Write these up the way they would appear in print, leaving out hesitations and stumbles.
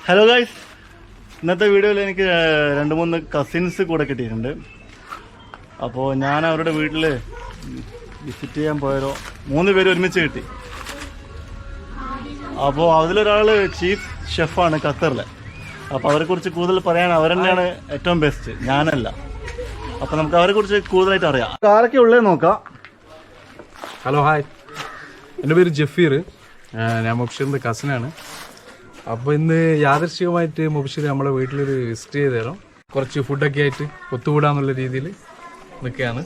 Hello guys, ഇന്നത്തെ വീഡിയോയിൽ എനിക്ക് 2-3 കസിൻസ് കൂടെ കിട്ടിയിട്ടുണ്ട്. അപ്പോൾ ഞാൻ അവരുടെ വീട്ടിൽ വിസിറ്റ് ചെയ്യാൻ പോയാലോ 3 പേര് ഒരുമിച്ച് കിട്ടി. അപ്പോൾ അതിലൊരാൾ ചീഫ് ഷെഫാണ് ഖത്തറിലെ. അപ്പോൾ അവരെക്കുറിച്ച് കൂടുതൽ പറയാൻ അവർ തന്നെയാണ് ഏറ്റവും ബെസ്റ്റ്, ഞാനല്ല. അപ്പോൾ നമുക്ക് അവരെക്കുറിച്ച് കൂടുതലായിട്ട് അറിയാം. ആരൊക്കെ ഉള്ളത് നോക്കാം. ഹലോ, ഹായ്, എൻ്റെ പേര് ജഫീർ. ഞാൻ മുബഷീറിൻ്റെ കസിനാണ്. അപ്പോൾ ഇന്ന് യാദൃശ്ചികമായിട്ട് മുബഷീർ നമ്മളെ വീട്ടിലൊരു വിസിറ്റ് ചെയ്ത് തരാം. കുറച്ച് ഫുഡൊക്കെ ആയിട്ട് ഒത്തുകൂടാന്നുള്ള രീതിയിൽ നിൽക്കുകയാണ്.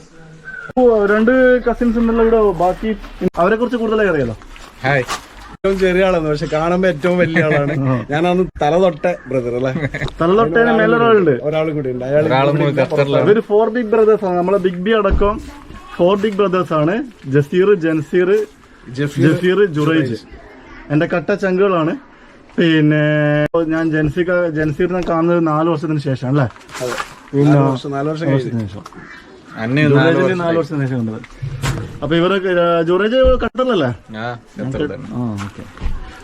2 കസിൻസ് ഉണ്ടല്ലോ ഇവിടെ. ബാക്കി അവരെ കുറിച്ച് കൂടുതലായി അറിയാലോ. ഹായ്, ഏറ്റവും ചെറിയ ആളാണ്, പക്ഷെ കാണുമ്പോൾ ഏറ്റവും വലിയ ആളാണ്. ഞാനന്ന് തലതൊട്ട ബ്രദർ അല്ലേ, തലതൊട്ടേന് മേലൊരാളുണ്ട്, ഒരാളും കൂടി ഉണ്ട്. അയാൾ 4 ബിഗ് ബ്രദേഴ്സ് ആണ്. നമ്മളെ ബിഗ് ബി അടക്കം 4 ബിഗ് ബ്രദേഴ്സ് ആണ്. ജസീർ, ജൻസീർ, ജഫീർ, ജുറൈജ് എന്റെ കട്ട ചങ്കുകളാണ്. പിന്നെ ഞാൻ ജൻസീറിനെ കാണുന്നത് 4 വർഷത്തിന് ശേഷം അല്ലേ? പിന്നെ 4 വർഷത്തിന് ശേഷം 4 വർഷത്തിന് ശേഷം കണ്ടത്. അപ്പൊ ഇവരൊക്കെ ജുറൈജ് ഖത്തറിലല്ലേ? ഓക്കെ.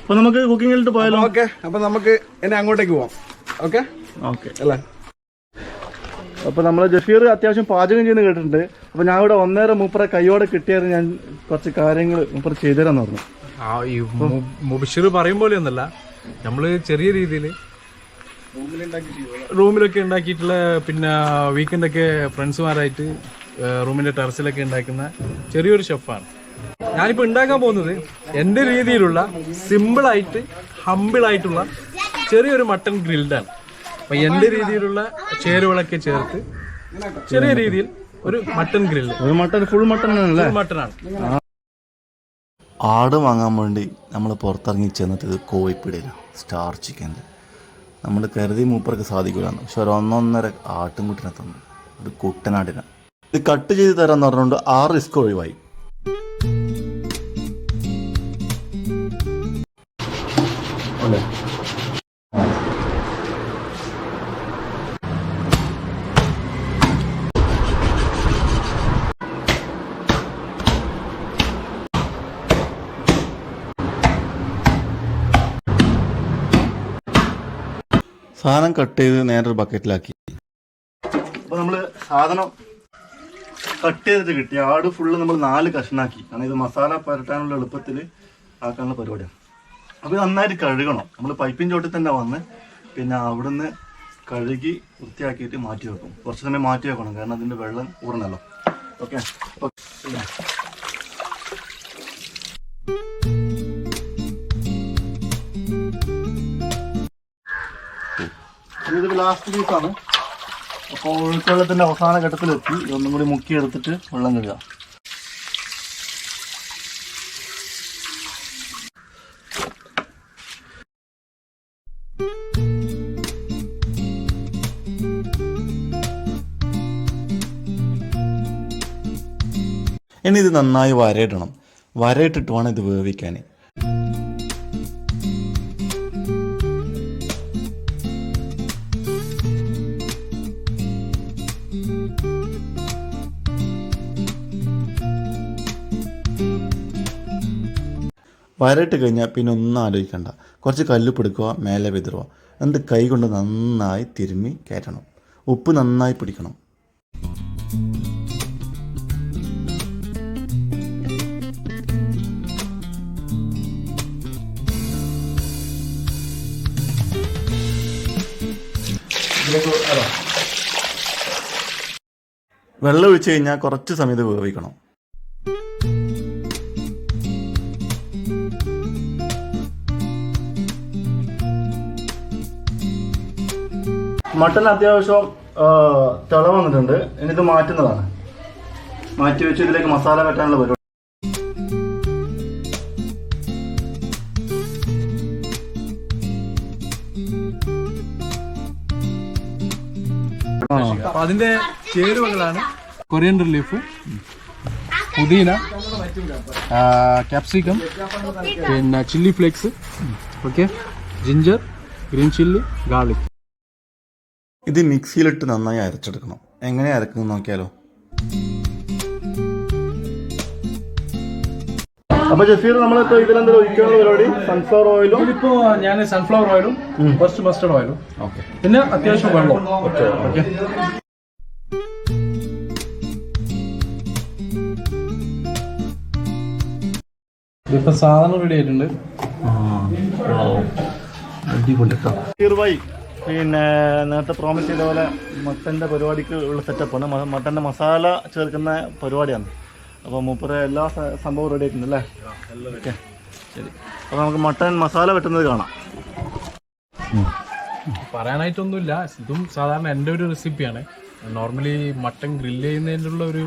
അപ്പൊ നമുക്ക് കുക്കിങ്ങിലിട്ട് പോയാലോ? ഓക്കെ, അപ്പൊ നമുക്ക് എന്നെ അങ്ങോട്ടേക്ക് പോവാം. ഓക്കെ ഓക്കെ അല്ലേ? അപ്പൊ നമ്മളെ ജഫീർ അത്യാവശ്യം പാചകം ചെയ്യുന്ന കേട്ടിട്ടുണ്ട്. അപ്പൊ ഞാൻ ഇവിടെ 1.5 മൂപ്പറെ കൈയോടെ കിട്ടിയത് ഞാൻ കുറച്ച് കാര്യങ്ങൾ മൂപ്പർ ചെയ്തുതരാന്ന് പറഞ്ഞു. മുബഷീർ പറയും പോലെയൊന്നല്ല, നമ്മള് ചെറിയ രീതിയിൽ റൂമിലൊക്കെ ഉണ്ടാക്കിയിട്ടുള്ള, പിന്നെ വീക്കെൻഡൊക്കെ ഫ്രണ്ട്സുമാരായിട്ട് റൂമിന്റെ ടെറസിലൊക്കെ ഉണ്ടാക്കുന്ന ചെറിയൊരു ഷെഫാണ്. ഞാനിപ്പോൾ ഉണ്ടാക്കാൻ പോകുന്നത് എൻ്റെ രീതിയിലുള്ള സിമ്പിളായിട്ട് ഹമ്പിളായിട്ടുള്ള ചെറിയൊരു മട്ടൺ ഗ്രിൽഡാണ്. അപ്പൊ എൻ്റെ രീതിയിലുള്ള ചേരുവകളൊക്കെ ചേർത്ത് ചെറിയ രീതിയിൽ ഒരു മട്ടൺ ഗ്രില്ല്. ഫുൾ മട്ടൺ ആണല്ലേ? മട്ടനാണ്. ആട് വാങ്ങാൻ വേണ്ടി നമ്മൾ പുറത്തിറങ്ങി ചെന്നെത്തിയത് കോഴിപ്പീടിയിലാണ്, സ്റ്റാർ ചിക്കനിൽ. നമ്മൾ കരുതി മൂപ്പർക്ക് സാധിക്കില്ലാന്ന്, പക്ഷെ ഒരു 1.5 ആട്ടുംകുട്ടിനെ തന്നു, ഒരു കുട്ടനാടിനെ. ഇത് കട്ട് ചെയ്ത് തരാമെന്ന് പറഞ്ഞുകൊണ്ട് 6 റിസ്ക് ഒഴിവായി. സാധനം കട്ട് ചെയ്ത് നേരെ ബക്കറ്റിലാക്കി. അപ്പൊ നമ്മള് സാധനം കട്ട് ചെയ്തിട്ട് കിട്ടി. ആട് ഫുള്ള് നമ്മൾ 4 കഷ്ണാക്കി. കാരണം ഇത് മസാല പരട്ടാനുള്ള എളുപ്പത്തിൽ ആക്കാനുള്ള പരിപാടിയാണ്. അപ്പൊ ഇത് നന്നായിട്ട് കഴുകണം. നമ്മൾ പൈപ്പിൻ ചോട്ടിൽ തന്നെ വന്ന് പിന്നെ അവിടുന്ന് കഴുകി വൃത്തിയാക്കിയിട്ട് മാറ്റി വെക്കും. കുറച്ച് സമയം മാറ്റി വെക്കണം, കാരണം അതിന്റെ വെള്ളം ഊറണല്ലോ. ഓക്കെ. ഇത് ലാസ്റ്റ് പീസാണ്. അപ്പോൾ ഒഴുക്കുവെള്ളത്തിന്റെ അവസാന ഘട്ടത്തിലെത്തി. ഇതൊന്നും കൂടി മുക്കി എടുത്തിട്ട് വെള്ളം കഴുകുക. ഇനി ഇത് നന്നായി വരയിടണം. വരയിട്ടിട്ട് വേണം ഇത് വേവിക്കാൻ. വരയിട്ട് കഴിഞ്ഞാൽ പിന്നെ ഒന്നും ആലോചിക്കണ്ട. കുറച്ച് കല്ലുപ്പ് എടുക്കുക, മേലെ വിതറുക. എന്നിട്ട് കൈ കൊണ്ട് നന്നായി തിരുമ്മി കയറ്റണം. ഉപ്പ് നന്നായി പിടിക്കണം. വെള്ളം ഒഴിച്ച് കഴിഞ്ഞാൽ കുറച്ച് സമയത്ത് വേവിക്കണം. മട്ടൺ അത്യാവശ്യം തിള വന്നിട്ടുണ്ട്. ഇനി ഇത് മാറ്റുന്നതാണ്. മാറ്റി വെച്ച് ഇതിലേക്ക് മസാല പറ്റാനുള്ള പരിപാടി. അതിന്റെ ചേരുവകളാണ് കൊറിയൻഡർ ലീഫ്, പുതിന, ക്യാപ്സിക്കം, പിന്നെ chilli flakes, okay, ginger, green chilli, garlic. ഇത് മിക്സിയിലിട്ട് നന്നായി അരച്ചെടുക്കണം. എങ്ങനെ അരക്കുന്നത് നോക്കിയാലോ. അപ്പൊ ജസീർ നമ്മളിപ്പോ ഇതിലെന്തെങ്കിലും ഒഴിക്കാനുള്ള പരിപാടി സൺഫ്ലവർ ഓയിലും ഇതിപ്പോ ഞാൻ സൺഫ്ലവർ ഓയിലും ഫസ്റ്റ് മസ്റ്റർഡ് ഓയിലും പിന്നെ അത്യാവശ്യം വെള്ളം. ഓക്കെ. ഇതിപ്പോ സാധനം റെഡി ആയിട്ടുണ്ട്. ജസീർ ഭായി പിന്നെ നേരത്തെ പ്രോമിസ് ചെയ്ത പോലെ മട്ടൻ്റെ പരിപാടിക്ക് ഉള്ള സെറ്റപ്പാണ്. മട്ടൻ്റെ മസാല ചേർക്കുന്ന പരിപാടിയാണ്. അപ്പോൾ മൂപ്പര് എല്ലാ സംഭവവും റെഡി ആയിട്ടുണ്ട് അല്ലേ? ഓക്കെ ശരി. അപ്പോൾ നമുക്ക് മട്ടൻ മസാല വെട്ടുന്നത് കാണാം. പറയാനായിട്ടൊന്നുമില്ല, ഇതും സാധാരണ എൻ്റെ ഒരു റെസിപ്പിയാണ്. നോർമലി മട്ടൻ ഗ്രില്ല് ചെയ്യുന്നതിനുള്ള ഒരു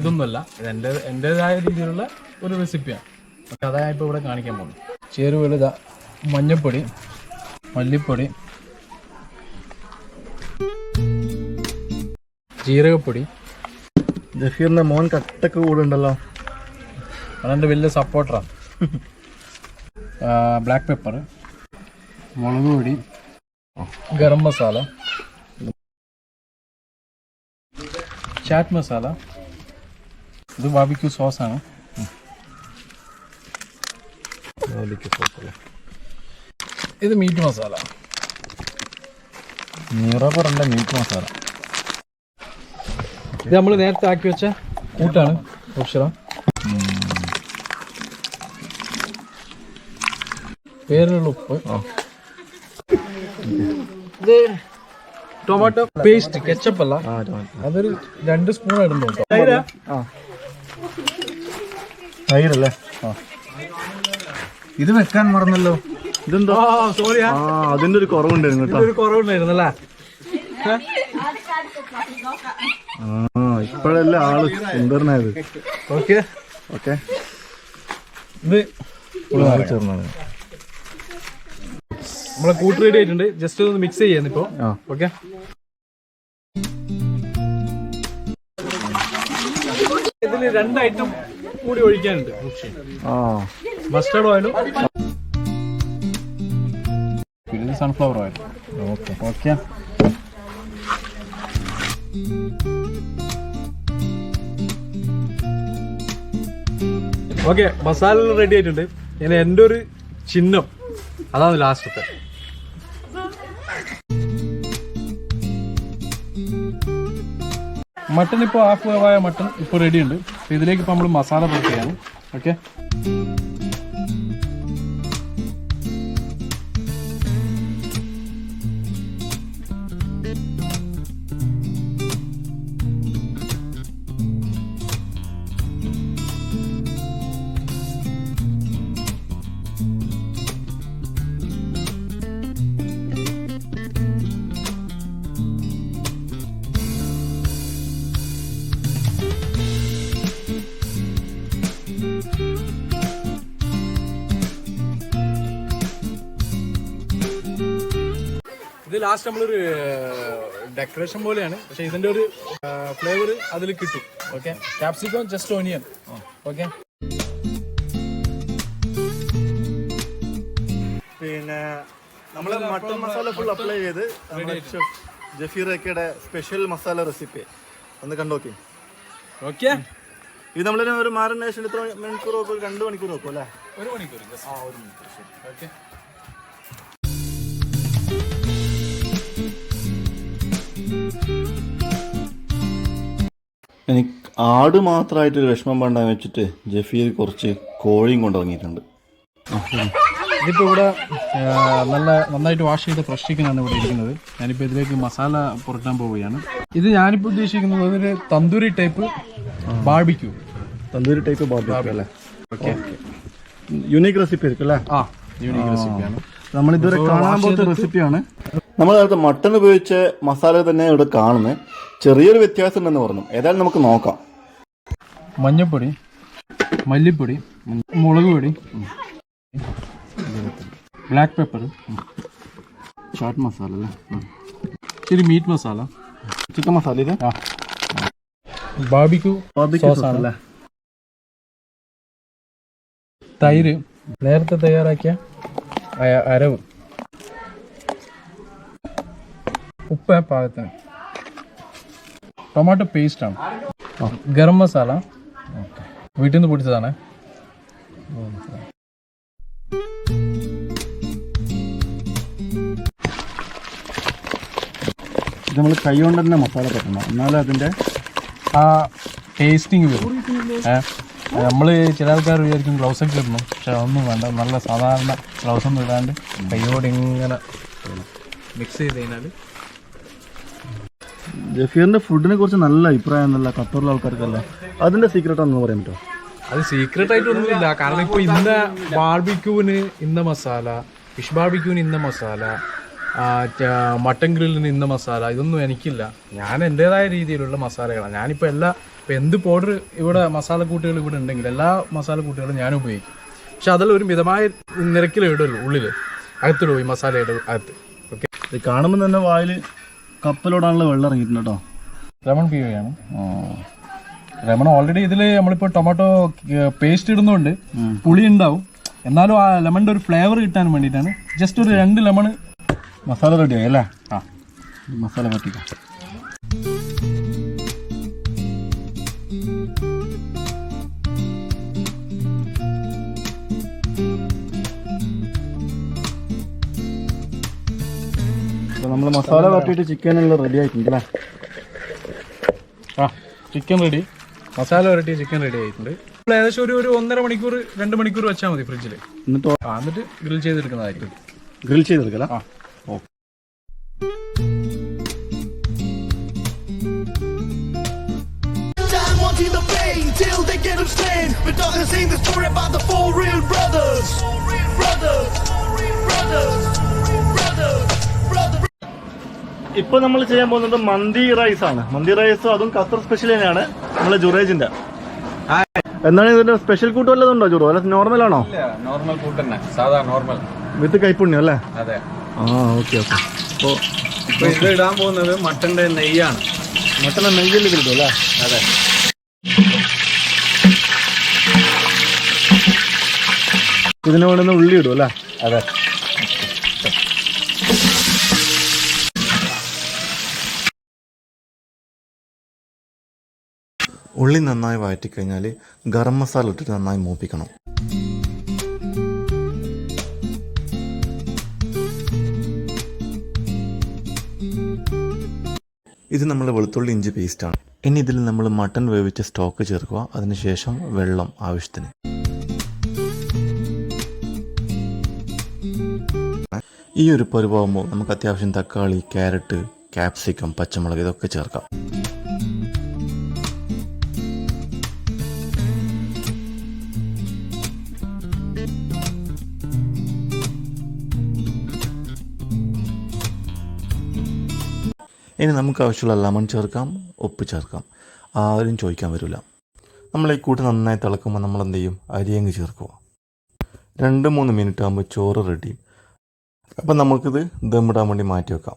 ഇതൊന്നുമല്ല, ഇത് എൻ്റേതായ രീതിയിലുള്ള ഒരു റെസിപ്പിയാണ്. പക്ഷെ അതാണ് ഇപ്പോൾ ഇവിടെ കാണിക്കാൻ പോകുന്നത്. ചേരുവകൾ ഇതാ: മഞ്ഞൾപ്പൊടി, മല്ലിപ്പൊടി, ജീരകപ്പൊടി. ജഫീറിന്റെ മോൻ കട്ടൊക്കെ കൂടെ ഉണ്ടല്ലോ, അതെൻ്റെ വലിയ സപ്പോർട്ടറാണ്. ബ്ലാക്ക് പെപ്പർ, മുളക് പൊടി, ഗരം മസാല, ചാറ്റ് മസാല, ഇത് ബാർബിക്യൂ സോസാണ്. ഇത് മീറ്റ് മസാല, നീറപ്പുറണ്ട മീറ്റ് മസാല. ഇത് നമ്മൾ നേരത്തെ ആക്കി വെച്ച കൂട്ടാണ്. ഓപ്ഷനാ പേരിലുള്ള ഉപ്പ്. ഇത് ടൊമാറ്റോ പേസ്റ്റ്, കെച്ചപ്പ് അല്ല, അതൊരു 2 സ്പൂൺ ഇടുന്നു. തൈരല്ലേ? ഇത് വെക്കാൻ മറന്നല്ലോ. ഇതെന്തോ? സോറി, അതിന്റെ ഒരു കുറവുണ്ടായിരുന്നു കേട്ടോ. ഒരു കുറവുണ്ടായിരുന്നല്ലേ? ഇപ്പോഴല്ലേ ആള് സുന്ദരനായത്. Okay okay. ഇത് ചേർന്നാണ് നമ്മളെ കൂട്ട് റെഡി ആയിട്ടുണ്ട്. ജസ്റ്റ് ഒന്ന് മിക്സ് ചെയ്യാന്ന് ഇപ്പോ. ഓക്കെ. ഇതിൽ 2 ഐറ്റം കൂടി ഒഴിക്കാനുണ്ട്. മസ്റ്റർഡ് ഓയിലും പിന്നെ sunflower oil. Okay. Okay. Okay, masala ready ആയിട്ടുണ്ട്. ഇനി എൻ്റെ ഒരു ചിഹ്നം, അതാണ് ലാസ്റ്റത്തെ. മട്ടൺ ഇപ്പോൾ ഹാഫ് വേവായ മട്ടൺ ഇപ്പോൾ റെഡി ഉണ്ട്. ഇതിലേക്ക് ഇപ്പോൾ നമ്മൾ മസാല പുറത്തെയാണ്. ഓക്കെ. ഇത് ലാസ്റ്റ് നമ്മളൊരു ഡെക്കറേഷൻ പോലെയാണ്, പക്ഷെ ഇതിന്റെ ഒരു ഫ്ലേവർ അതിൽ കിട്ടും. Okay. Capsicum, just onion. Okay. പിന്നെ നമ്മൾ മട്ടൺ മസാല ഫുൾ അപ്ലൈ ചെയ്ത് ജഫീറൊക്കെയുടെ സ്പെഷ്യൽ മസാല റെസിപ്പി ഒന്ന് കണ്ടോക്കി. ഓക്കെ. ഇത് നമ്മളിന് ഒരു മാറിനേഷൻ എത്ര മണിക്കൂർ വെക്കും? 2 മണിക്കൂർ വെക്കും അല്ലേ? 1 മണിക്കൂർ. 1 മണിക്കൂർ. ഓക്കെ. എനിക്ക് ആട് മാത്രമായിട്ടൊരു വിഷമം വേണ്ടെന്ന് വെച്ചിട്ട് ജഫീർ കുറച്ച് കോഴിയും കൊണ്ടിറങ്ങിയിട്ടുണ്ട്. ഇതിപ്പോൾ ഇവിടെ നന്നായിട്ട് വാഷ് ചെയ്ത ഫ്രഷ് ചിക്കനാണ് ഇവിടെ ഇരിക്കുന്നത്. ഞാനിപ്പോൾ ഇതിലേക്ക് മസാല പുരട്ടാൻ പോവുകയാണ്. ഇത് ഞാനിപ്പോൾ ഉദ്ദേശിക്കുന്നത് ഒരു tandoori type barbecue. Tandoori type barbecue അല്ലേ? ഓക്കെ. യുണീക്ക് റെസിപ്പി ആയിരിക്കും അല്ലേ? യുണീക്ക് റെസിപ്പിയാണ്. നമ്മളിതുവരെ കാണാൻ പോകുന്ന റെസിപ്പിയാണ്. നമ്മൾ നേരത്തെ മട്ടൺ ഉപയോഗിച്ച മസാല തന്നെ ഇവിടെ കാണുന്നത്. ചെറിയൊരു വ്യത്യാസം ഉണ്ടെന്ന് പറഞ്ഞു. ഏതായാലും നമുക്ക് നോക്കാം. മഞ്ഞൾപ്പൊടി, മല്ലിപ്പൊടി, മുളക് പൊടി, ബ്ലാക്ക് പെപ്പർ, ചാറ്റ് മസാല അല്ലേ? ഇച്ചിരി മീറ്റ് മസാല, ചിക്കൻ മസാല, ഇത് ബാർബിക്യൂ സോസാണ്, തൈര്, നേരത്തെ തയ്യാറാക്കിയ അരവ്, ഉപ്പ് പാകത്തിന്, ടൊമാറ്റോ പേസ്റ്റാണ്, ഗരം മസാല വീട്ടിൽ നിന്ന് പൊടിച്ചതാണ്, ഇത് നമ്മൾ കൈ കൊണ്ട് തന്നെ മസാല പറ്റണം, എന്നാലും അതിൻ്റെ ആ ടേസ്റ്റിങ് വരും. നമ്മൾ ചില ആൾക്കാർ വിചാരിക്കും ഗ്ലൗസ് ഒക്കെ ഇടണം, പക്ഷെ അതൊന്നും വേണ്ട. നല്ല സാധാരണ ഗ്ലൗസ് ഒന്നും ഇടാണ്ട് കൈയോട് ഇങ്ങനെ മിക്സ് ചെയ്ത് കഴിഞ്ഞാൽ. ജഫീറിന്റെ ഫുഡിനെ കുറിച്ച് നല്ല അഭിപ്രായം നല്ല ഖത്തറിലെ ആൾക്കാർക്കല്ല. അതിന്റെ സീക്രട്ട് ആണെന്ന് പറയാൻ പറ്റുമോ? അത് സീക്രട്ട് ആയിട്ടൊന്നുമില്ല. കാരണം ഇപ്പോൾ ഇന്ന ബാർബിക്യൂവിന് ഇന്ന മസാല, ഫിഷ് ബാർബിക്യൂവിന് ഇന്ന മസാല, മട്ടൻ ഗ്രില്ലിന് ഇന്ന മസാല, ഇതൊന്നും എനിക്കില്ല. ഞാൻ എൻ്റെതായ രീതിയിലുള്ള മസാലകളാണ്. ഞാനിപ്പോൾ ഇപ്പോൾ എന്ത് പൗഡർ ഇവിടെ മസാലക്കൂട്ടുകൾ ഇവിടെ ഉണ്ടെങ്കിൽ എല്ലാ മസാലക്കൂട്ടുകളും ഞാൻ ഉപയോഗിക്കും. പക്ഷെ അതെല്ലാം ഒരു മിതമായ നിരക്കിലേ ഇടുള്ളൂ, ഉള്ളിൽ അകത്തിടും ഈ മസാലയുടെ അകത്ത്. ഓക്കെ, ഇത് കാണുമ്പോൾ തന്നെ വായിൽ കപ്പലോടാണല്ലോ വെള്ളം ഇറങ്ങിയിട്ടുണ്ട് കേട്ടോ. ലെമൺ പിയാണ്. ലെമൺ ഓൾറെഡി ഇതിൽ നമ്മളിപ്പോൾ ടൊമാറ്റോ പേസ്റ്റ് ഇടുന്നതുകൊണ്ട് പുളി ഉണ്ടാവും, എന്നാലും ആ ലെമണിൻ്റെ ഒരു ഫ്ലേവർ കിട്ടാൻ വേണ്ടിയിട്ടാണ് ജസ്റ്റ് ഒരു 2 ലെമൺ. മസാല റെഡിയായി അല്ലേ? മസാല പറ്റിക്കാം. നമ്മൾ മസാല പറ്റിയിട്ട് ചിക്കനെല്ലാം റെഡി ആയിട്ടുണ്ട് അല്ലേ? ചിക്കൻ റെഡി, മസാല വരട്ടി ചിക്കൻ റെഡി ആയിട്ടുണ്ട്. ഏകദേശം ഒരു 1.5 മണിക്കൂർ 2 മണിക്കൂർ വെച്ചാൽ മതി ഫ്രിഡ്ജിൽ. എന്നിട്ട് ഗ്രിൽ ചെയ്തെടുക്കുന്നതായിരിക്കും. ഗ്രിൽ ചെയ്തെടുക്കല. Till they get him slain, but doesn't sing the story about the 4 real brothers. ഇപ്പൊ നമ്മൾ ചെയ്യാൻ പോകുന്നത് മന്തി റൈസ് ആണ്. മന്തി റൈസ് അതും ഖത്തർ സ്പെഷ്യൽ തന്നെയാണ്, നമ്മളെ ജുറൈജിന്റെ. എന്താണ് ഇതിന്റെ സ്പെഷ്യൽ കൂട്ട് വല്ലതും ഉണ്ടോ ജുറോ? അല്ല നോർമൽ ആണോ? നോർമൽ കൂട്ട് തന്നെ, സാധാ നോർമൽ വിത്ത് കൈപ്പുണ്യം അല്ലേ? അതെ. ഓക്കെ. അപ്പോൾ ഇത് ഇടാൻ പോകുന്നത് മട്ടന്റെ നെയ്യാണ്. മട്ടന്റെ നെയ്യിൽ കിട്ടും അല്ലേ? അതെ. ഇതിന് വേണ്ടുന്ന ഉള്ളി ഇടും അല്ലേ? അതെ. ഉള്ളി നന്നായി വഴറ്റിക്കഴിഞ്ഞാൽ ഗരം മസാല ഇട്ടിട്ട് നന്നായി മൂപ്പിക്കണം. ഇത് നമ്മൾ വെളുത്തുള്ളി ഇഞ്ചി പേസ്റ്റാണ്. ഇനി ഇതിൽ നമ്മൾ മട്ടൺ വേവിച്ച സ്റ്റോക്ക് ചേർക്കുക. അതിനുശേഷം വെള്ളം ആവശ്യത്തിന്. ഈ ഒരു പരുവാകുമ്പോൾ നമുക്ക് അത്യാവശ്യം തക്കാളി, ക്യാരറ്റ്, ക്യാപ്സിക്കം, പച്ചമുളക് ഇതൊക്കെ ചേർക്കാം. ഇനി നമുക്ക് ആവശ്യമുള്ള ലെമൺ ചേർക്കാം, ഉപ്പ് ചേർക്കാം. ആരും ചോദിക്കാൻ വരില്ല. നമ്മൾ ഈ കൂട്ട് നന്നായി തിളക്കുമ്പോൾ നമ്മൾ എന്ത് ചെയ്യും? അരിയങ്ങ് ചേർക്കുക. 2-3 മിനിറ്റ് ആകുമ്പോൾ ചോറ് റെഡി. അപ്പം നമുക്കിത് ദമ്മിടാൻ വേണ്ടി മാറ്റി വെക്കാം.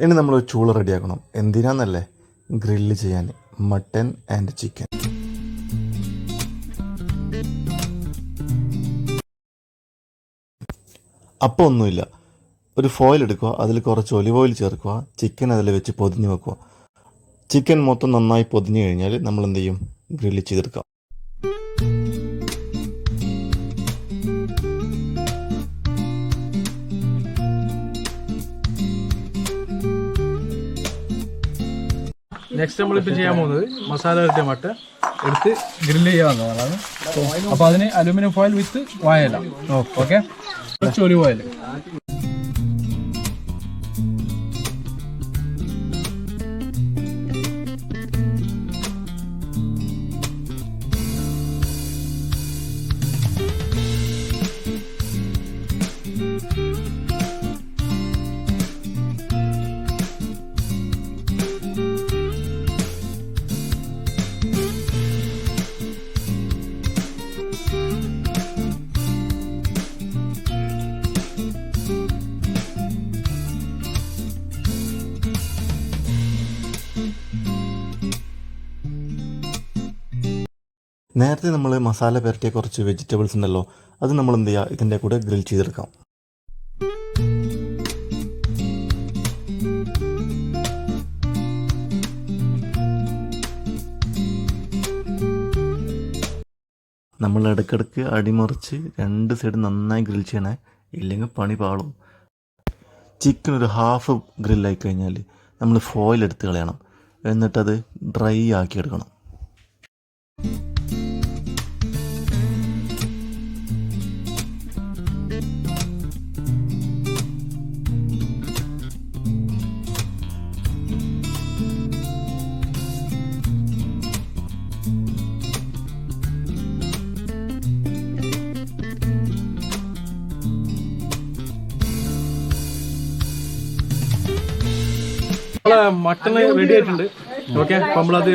ഇനി നമ്മൾ ചൂള റെഡിയാക്കണം. എന്തിനാന്നല്ലേ? ഗ്രില്ല് ചെയ്യാൻ മട്ടൻ ആൻഡ് ചിക്കൻ. അപ്പോൾ ഒന്നുമില്ല, ഒരു ഫോയിൽ എടുക്കുക, അതിൽ കുറച്ച് ഒലിവ് ഓയിൽ ചേർക്കുക, ചിക്കൻ അതിൽ വെച്ച് പൊതിഞ്ഞ് വെക്കുക. ചിക്കൻ മൊത്തം നന്നായി പൊതിഞ്ഞ് കഴിഞ്ഞാൽ നമ്മൾ എന്ത് ചെയ്യും? ഗ്രില്ല് ചെയ്തെടുക്കാം. നെക്സ്റ്റ് നമ്മളിപ്പോൾ ചെയ്യാൻ പോകുന്നത് മസാല വരട്ടിയ മട്ട എടുത്ത് ഗ്രില്ല് ചെയ്യാവുന്നതാണ്. അപ്പോൾ അതിന് അലുമിനിയം ഫോയിൽ വിത്ത് വായല. ഓക്കെ, കുറച്ച് ഒലിവ് ഓയിൽ. നേരത്തെ നമ്മൾ മസാല പുരട്ടിയ കുറച്ച് വെജിറ്റബിൾസ് ഉണ്ടല്ലോ, അത് നമ്മൾ എന്ത് ചെയ്യുക? ഇതിൻ്റെ കൂടെ ഗ്രിൽ ചെയ്തെടുക്കാം. നമ്മൾ ഇടയ്ക്കിടയ്ക്ക് അടിമറിച്ച് 2 സൈഡ് നന്നായി ഗ്രിൽ ചെയ്യണേ, ഇല്ലെങ്കിൽ പണി പാളും. ചിക്കൻ ഒരു ഹാഫ് ഗ്രില്ലായി കഴിഞ്ഞാൽ നമ്മൾ ഫോയിൽ എടുത്ത് കളയണം, എന്നിട്ടത് ഡ്രൈ ആക്കി എടുക്കണം. മട്ടൺ റെഡി ആയിട്ടുണ്ട്. ഓക്കെ, അപ്പൊ നമ്മളത്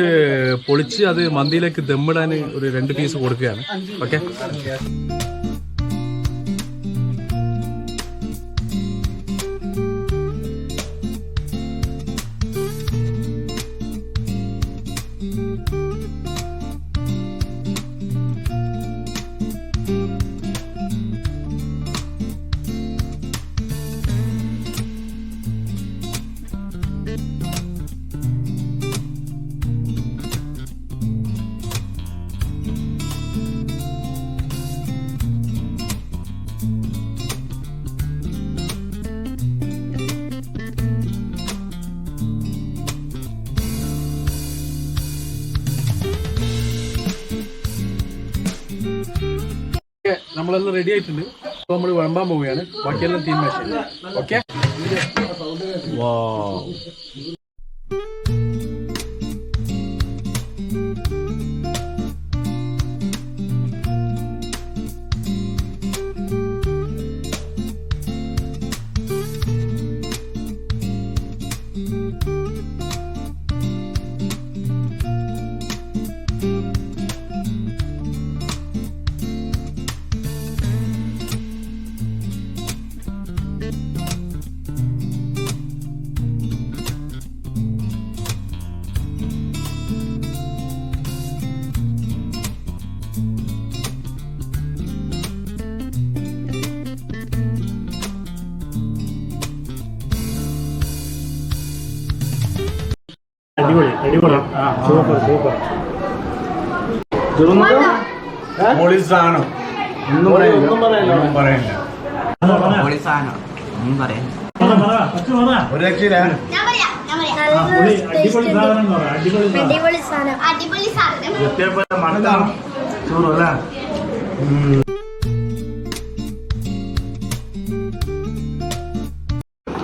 പൊളിച്ച് അത് മന്തിയിലേക്ക് ദമ്മിടാൻ ഒരു 2 പീസ് കൊടുക്കുകയാണ്. ഓക്കെ, നമ്മളെല്ലാം റെഡി ആയിട്ടുണ്ട്. അപ്പൊ നമ്മൾ വിളമ്പാൻ പോവുകയാണ്. ബാക്കിയെല്ലാം തീരുമാനിച്ചു. ഓക്കെ,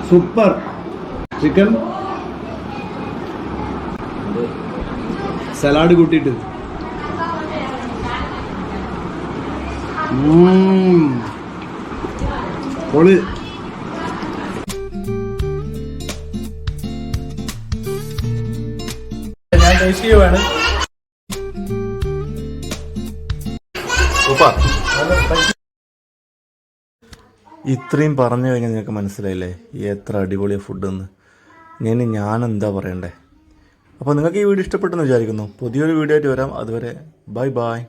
സൂപ്പർ ചിക്കൻ സലാഡ് കൂട്ടിയിട്ട് പൊളി. ഞാൻ ടേസ്റ്റ് ചെയ്യുവാണ്. ഇത്രയും പറഞ്ഞു കഴിഞ്ഞാൽ നിങ്ങൾക്ക് മനസ്സിലായില്ലേ എത്ര അടിപൊളിയ ഫുഡെന്ന്. ഞാനെന്താ പറയണ്ടേ. അപ്പോൾ നിങ്ങൾക്ക് ഈ വീഡിയോ ഇഷ്ടപ്പെട്ടെന്ന് വിചാരിക്കുന്നു. പുതിയൊരു വീഡിയോ ആയിട്ട് വരാം. അതുവരെ ബൈ ബൈ.